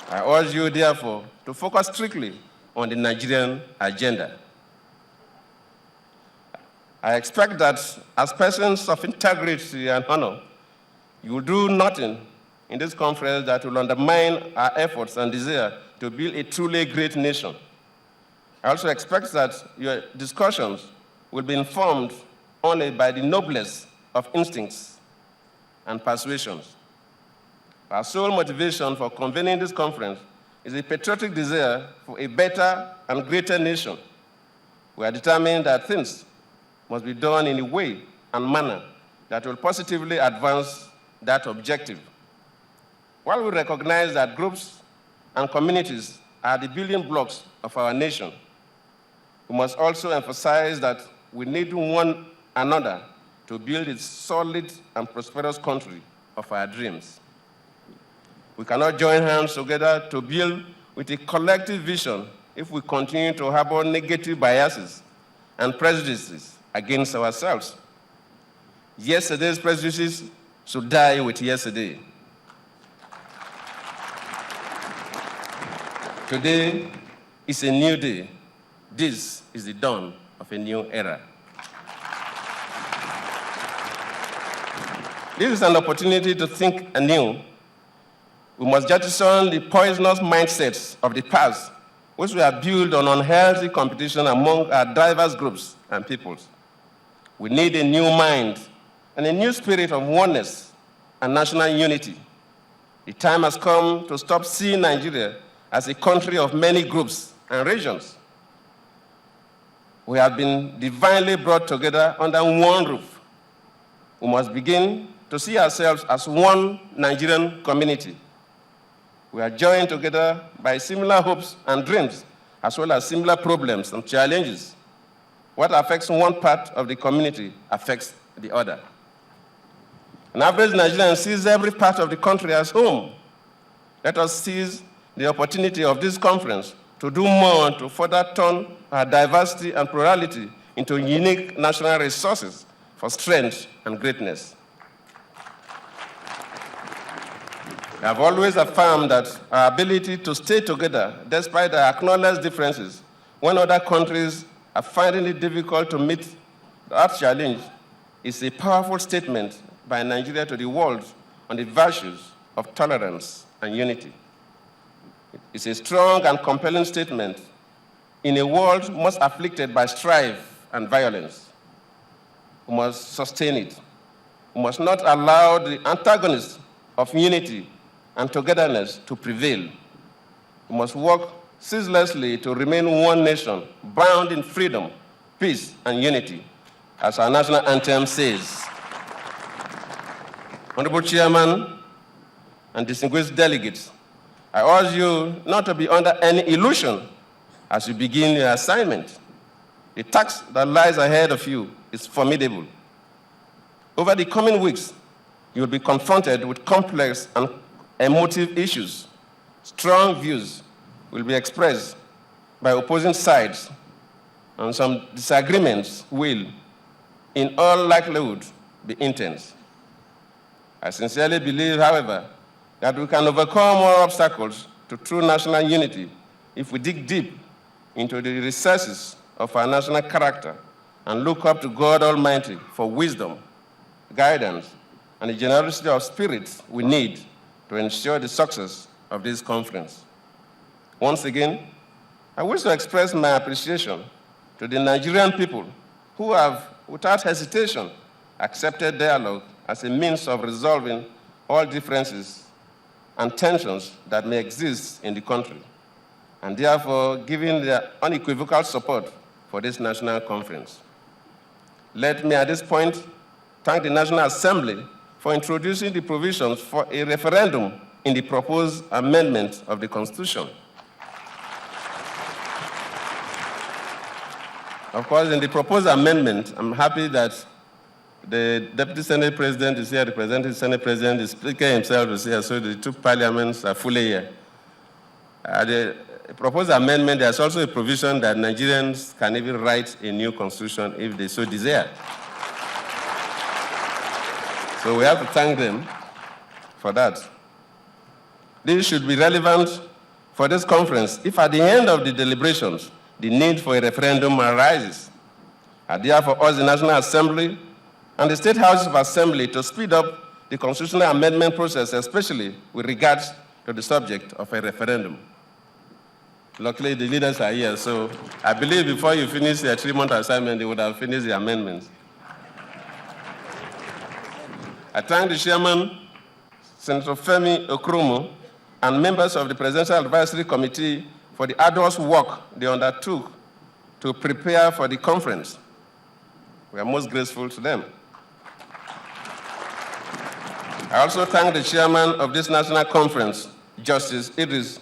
I urge you, therefore, to focus strictly on the Nigerian agenda. I expect that as persons of integrity and honor, you will do nothing in this conference that will undermine our efforts and desire to build a truly great nation. I also expect that your discussions will be informed only by the noblest of instincts and persuasions. Our sole motivation for convening this conference is a patriotic desire for a better and greater nation. We are determined that things must be done in a way and manner that will positively advance that objective. While we recognize that groups and communities are the building blocks of our nation, we must also emphasize that we need one another to build a solid and prosperous country of our dreams. We cannot join hands together to build with a collective vision if we continue to harbor negative biases and prejudices against ourselves. Yesterday's prejudices should die with yesterday. Today is a new day. This is the dawn of a new era. This is an opportunity to think anew. We must jettison the poisonous mindsets of the past, which were built on unhealthy competition among our diverse groups and peoples. We need a new mind and a new spirit of oneness and national unity. The time has come to stop seeing Nigeria as a country of many groups and regions. We have been divinely brought together under one roof. We must begin to see ourselves as one Nigerian community. We are joined together by similar hopes and dreams, as well as similar problems and challenges. What affects one part of the community affects the other. An average Nigerian sees every part of the country as home. Let us seize the opportunity of this conference to do more to further turn our diversity and plurality into unique national resources for strength and greatness. I have always affirmed that our ability to stay together despite our acknowledged differences when other countries are finding it difficult to meet that challenge is a powerful statement by Nigeria to the world on the virtues of tolerance and unity. It's a strong and compelling statement in a world most afflicted by strife and violence. We must sustain it. We must not allow the antagonists of unity and togetherness to prevail. We must work ceaselessly to remain one nation, bound in freedom, peace, and unity, as our national anthem says. Honorable Chairman and distinguished delegates, I urge you not to be under any illusion as you begin your assignment. The task that lies ahead of you is formidable. Over the coming weeks, you will be confronted with complex and emotive issues. Strong views will be expressed by opposing sides, and some disagreements will, in all likelihood, be intense. I sincerely believe, however, that we can overcome all obstacles to true national unity if we dig deep into the recesses of our national character and look up to God Almighty for wisdom, guidance, and the generosity of spirit we need to ensure the success of this conference. Once again, I wish to express my appreciation to the Nigerian people who have, without hesitation, accepted dialogue as a means of resolving all differences and tensions that may exist in the country, and therefore giving their unequivocal support for this national conference. Let me at this point thank the National Assembly for introducing the provisions for a referendum in the proposed amendment of the Constitution. Of course, in the proposed amendment, I'm happy that the Deputy Senate President is here, the Representative Senate President, the Speaker himself is here, so the two parliaments are fully here. The proposed amendment, there's also a provision that Nigerians can even write a new constitution if they so desire. So we have to thank them for that. This should be relevant for this conference if at the end of the deliberations, the need for a referendum arises. I therefore urge the National Assembly and the State Houses of Assembly to speed up the constitutional amendment process, especially with regards to the subject of a referendum. Luckily, the leaders are here, so I believe before you finish your 3-month assignment, they would have finished the amendments. I thank the chairman, Senator Femi Okrumu, and members of the Presidential Advisory Committee for the arduous work they undertook to prepare for the conference. We are most grateful to them. I also thank the chairman of this national conference, Justice Idris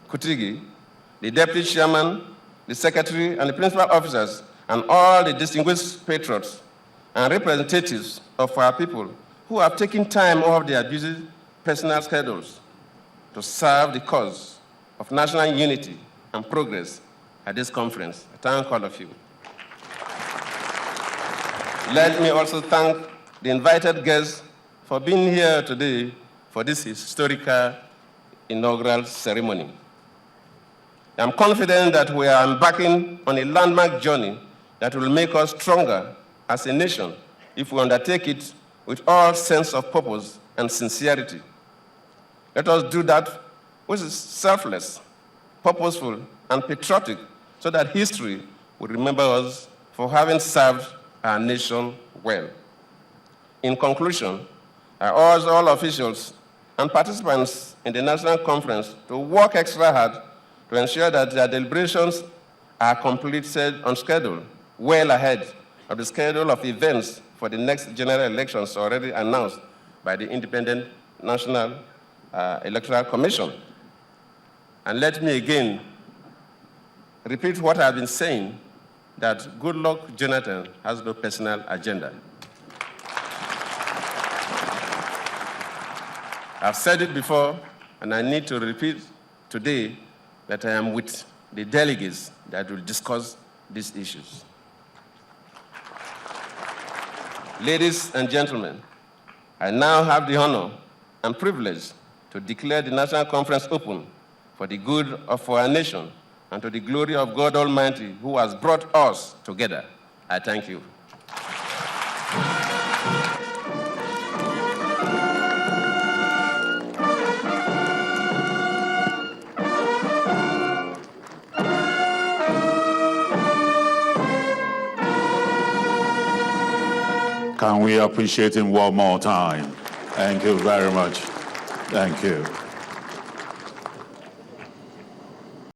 Kutigi, the deputy chairman, the secretary, and the principal officers, and all the distinguished patrons and representatives of our people who have taken time off their busy personal schedules to serve the cause of national unity and progress at this conference. I thank all of you. Let me also thank the invited guests for being here today for this historical inaugural ceremony. I'm confident that we are embarking on a landmark journey that will make us stronger as a nation if we undertake it with all sense of purpose and sincerity. Let us do that which is selfless, purposeful, and patriotic so that history will remember us for having served our nation well. In conclusion, I urge all officials and participants in the national conference to work extra hard to ensure that their deliberations are completed on schedule, well ahead of the schedule of events for the next general elections already announced by the Independent National Electoral Commission. And let me again repeat what I've been saying, that Goodluck Jonathan has no personal agenda. I've said it before, and I need to repeat today that I am with the delegates that will discuss these issues. Ladies and gentlemen, I now have the honor and privilege to declare the National Conference open for the good of our nation and to the glory of God Almighty, who has brought us together. I thank you. Can we appreciate him one more time? Thank you very much. Thank you.